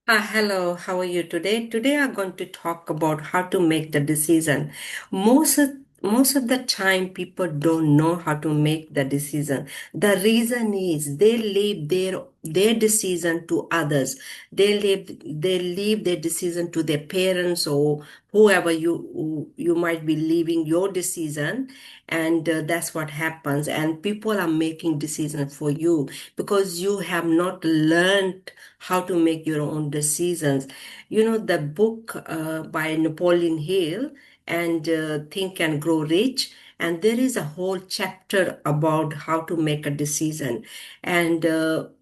Hello, how are you today? Today I'm going to talk about how to make the decision. Most of, most of the time, people don't know how to make the decision. The reason is they leave their decision to others. They leave their decision to their parents or whoever you might be leaving your decision, and that's what happens. And people are making decisions for you because you have not learned how to make your own decisions. You know, the book by Napoleon Hill and Think and Grow Rich. And there is a whole chapter about how to make a decision. And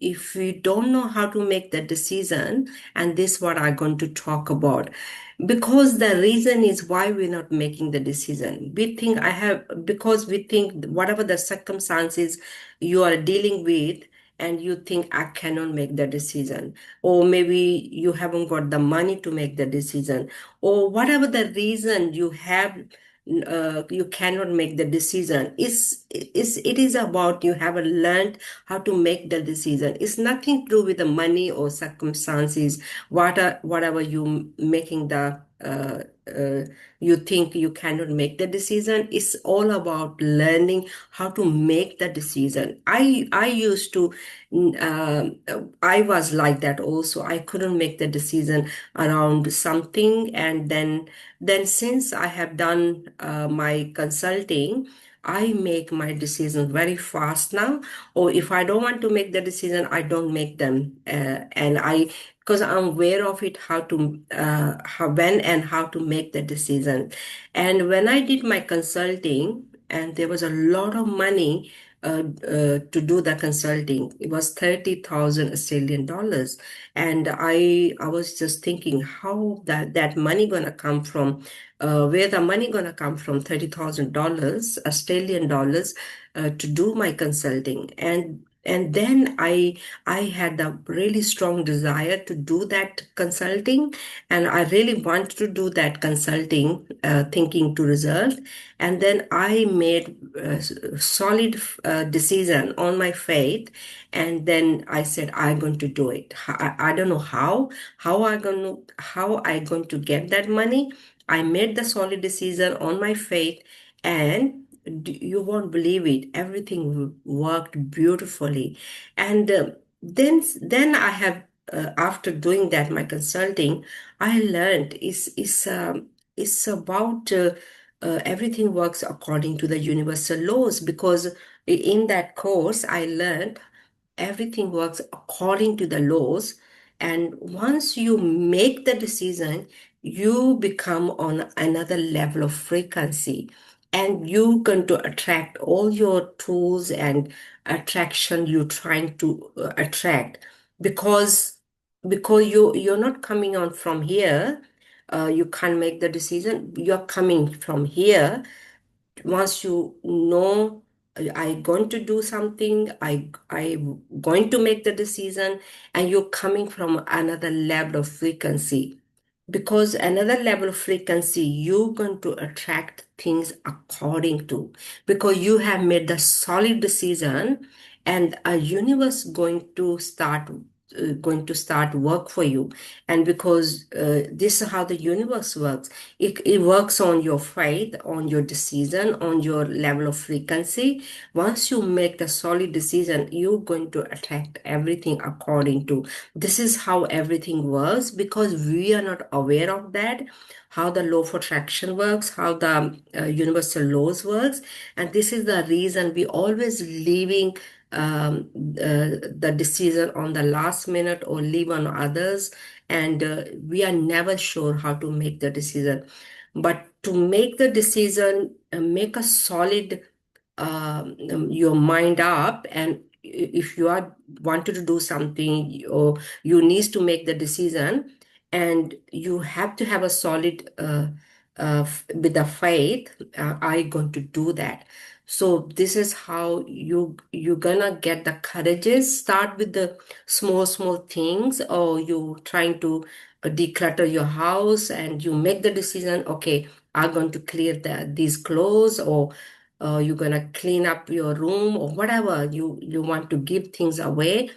if we don't know how to make the decision, and this is what I'm going to talk about, because the reason is why we're not making the decision. We think I have, because we think whatever the circumstances you are dealing with, and you think I cannot make the decision, or maybe you haven't got the money to make the decision, or whatever the reason you have, you cannot make the decision. It is about you haven't learned how to make the decision. It's nothing to do with the money or circumstances. Whatever you making the you think you cannot make the decision. It's all about learning how to make the decision. I used to I was like that also. I couldn't make the decision around something, and then since I have done my consulting, I make my decisions very fast now. Or if I don't want to make the decision, I don't make them, and I because I'm aware of it, how to how when and how to make the decision. And when I did my consulting, and there was a lot of money to do the consulting. It was 30,000 Australian dollars. And I was just thinking how that money gonna come from, where the money gonna come from, $30,000 Australian dollars, to do my consulting. And then I had a really strong desire to do that consulting, and I really wanted to do that consulting, thinking to result. And then I made a solid decision on my faith, and then I said I'm going to do it. I don't know how I going to get that money. I made the solid decision on my faith, and you won't believe it. Everything worked beautifully, and then I have. After doing that, my consulting, I learned is about everything works according to the universal laws, because in that course I learned everything works according to the laws. And once you make the decision, you become on another level of frequency, and you're going to attract all your tools and attraction you're trying to attract, because you're not coming on from here. You can't make the decision. You're coming from here. Once you know I going to do something, I going to make the decision, and you're coming from another level of frequency, because another level of frequency you're going to attract things according to, because you have made the solid decision, and a universe going to start work for you. And because this is how the universe works. It works on your faith, on your decision, on your level of frequency. Once you make the solid decision, you're going to attract everything according to. This is how everything works, because we are not aware of that, how the law of attraction works, how the universal laws works. And this is the reason we always leaving the decision on the last minute or leave on others, and we are never sure how to make the decision. But to make the decision, make a solid your mind up, and if you are wanted to do something, or you need to make the decision, and you have to have a solid with the faith, I going to do that. So this is how you're gonna get the courageous. Start with the small things, or you trying to declutter your house, and you make the decision, okay, I'm going to clear these clothes, or you're gonna clean up your room, or whatever you want to give things away.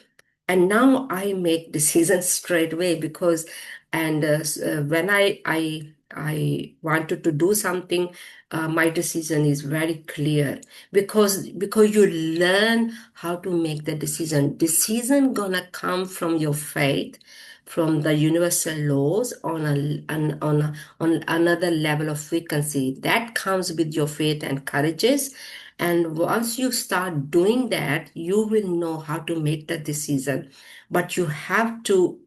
And now I make decisions straight away because, when I wanted to do something, my decision is very clear because you learn how to make the decision. Decision gonna come from your faith, from the universal laws on on another level of frequency that comes with your faith and courageous. And once you start doing that, you will know how to make the decision. But you have to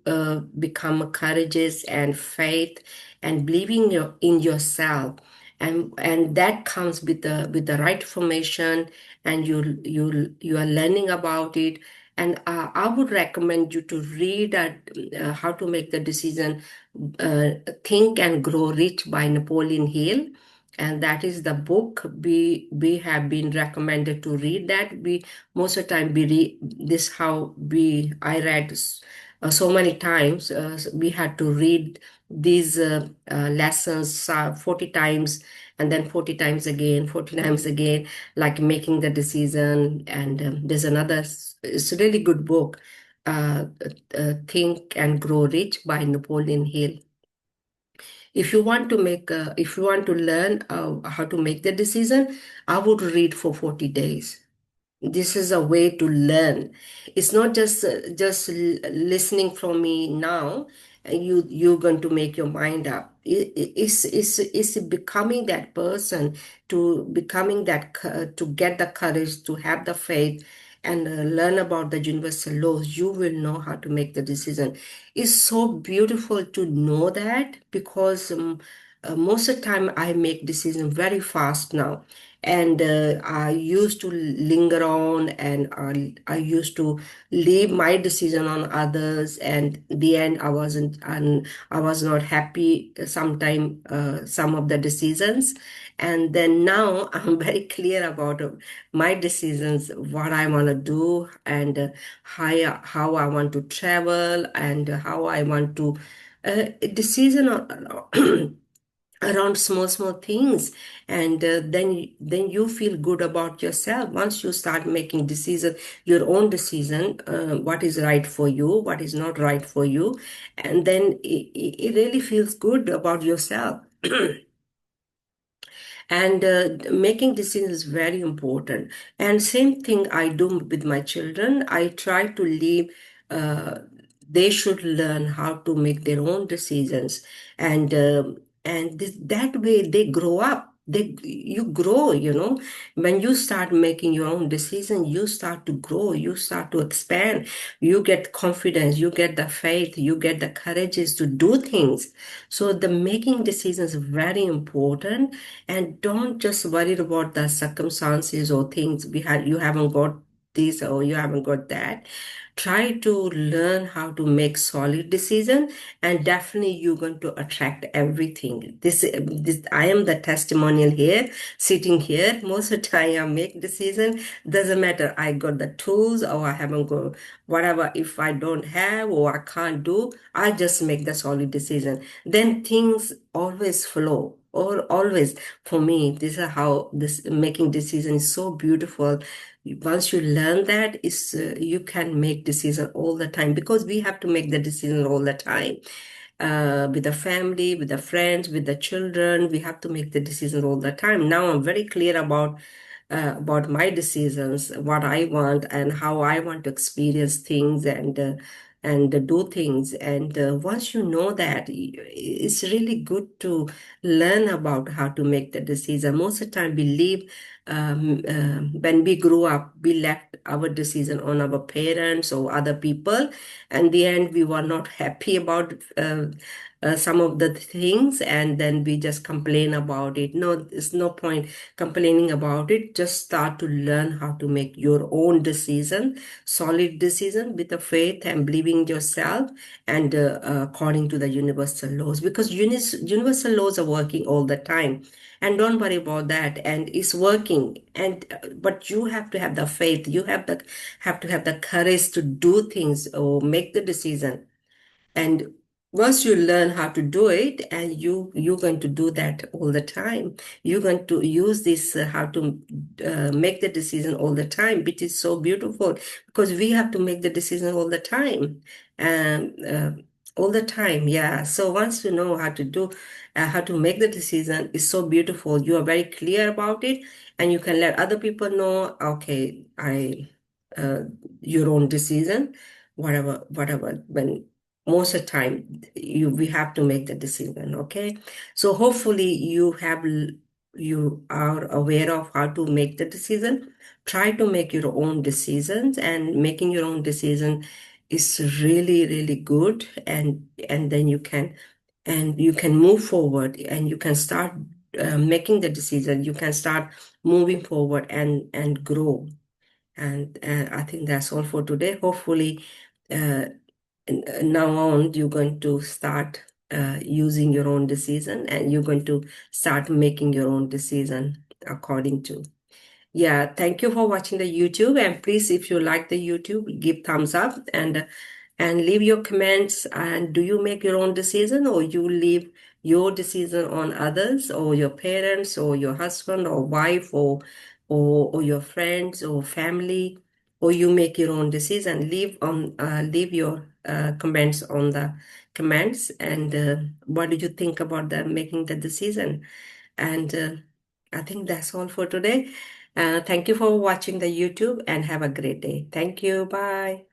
become courageous and faith and believing in yourself. And that comes with the right information, and you are learning about it. And I would recommend you to read How to Make the Decision, uh, Think and Grow Rich by Napoleon Hill. And that is the book we have been recommended to read. That we most of the time we read this, how we I read so many times. We had to read these lessons 40 times, and then 40 times again, 40 times again, like making the decision. And there's another, it's a really good book, Think and Grow Rich by Napoleon Hill. If you want to learn how to make the decision, I would read for 40 days. This is a way to learn. It's not listening from me now, and you're going to make your mind up. It's becoming that person, to becoming to get the courage, to have the faith, and learn about the universal laws. You will know how to make the decision. It's so beautiful to know that, because most of the time I make decisions very fast now. And I used to linger on, and I used to leave my decision on others, and in the end I was not happy sometime, some of the decisions. And then now I'm very clear about my decisions, what I want to do, and how I want to travel, and how I want to decision on around small things. And then you feel good about yourself once you start making decision, your own decision, what is right for you, what is not right for you. And then it really feels good about yourself. And making decisions is very important. And same thing I do with my children. I try to leave, uh, they should learn how to make their own decisions. And that way they grow up. You grow, when you start making your own decision, you start to grow, you start to expand, you get confidence, you get the faith, you get the courages to do things. So the making decisions is very important. And don't just worry about the circumstances or things you haven't got this or you haven't got that. Try to learn how to make solid decision, and definitely you're going to attract everything. This I am the testimonial here, sitting here. Most of the time I make decision. Doesn't matter I got the tools or I haven't got whatever. If I don't have or I can't do, I just make the solid decision. Then things always flow. Or always, for me, this is how this making decision is so beautiful. Once you learn that, is you can make decision all the time, because we have to make the decision all the time, with the family, with the friends, with the children. We have to make the decision all the time. Now I'm very clear about my decisions, what I want, and how I want to experience things, and do things. And once you know that, it's really good to learn about how to make the decision. Most of the time, we leave, when we grew up, we left our decision on our parents or other people. And the end, we were not happy about some of the things, and then we just complain about it. No, there's no point complaining about it. Just start to learn how to make your own decision, solid decision, with the faith and believing yourself, and according to the universal laws, because universal laws are working all the time. And don't worry about that, and it's working. And but you have to have the faith, you have to have the courage to do things or make the decision. And once you learn how to do it, and you're going to do that all the time, you're going to use this how to make the decision all the time, which is so beautiful, because we have to make the decision all the time, and all the time, yeah. So once you know how to do how to make the decision, it's so beautiful. You are very clear about it, and you can let other people know, okay, I uh, your own decision, whatever, when most of the time we have to make the decision. Okay, so hopefully you are aware of how to make the decision. Try to make your own decisions, and making your own decision is really, really good. And then you can move forward, and you can start making the decision. You can start moving forward and grow. And I think that's all for today. Hopefully, uh, now on, you're going to start using your own decision, and you're going to start making your own decision according to. Yeah, thank you for watching the YouTube. And please, if you like the YouTube, give thumbs up, and leave your comments. And do you make your own decision, or you leave your decision on others, or your parents, or your husband, or wife, or your friends, or family, or you make your own decision? Leave your comments on the comments. And what do you think about them making the decision? And I think that's all for today. Thank you for watching the YouTube, and have a great day. Thank you. Bye.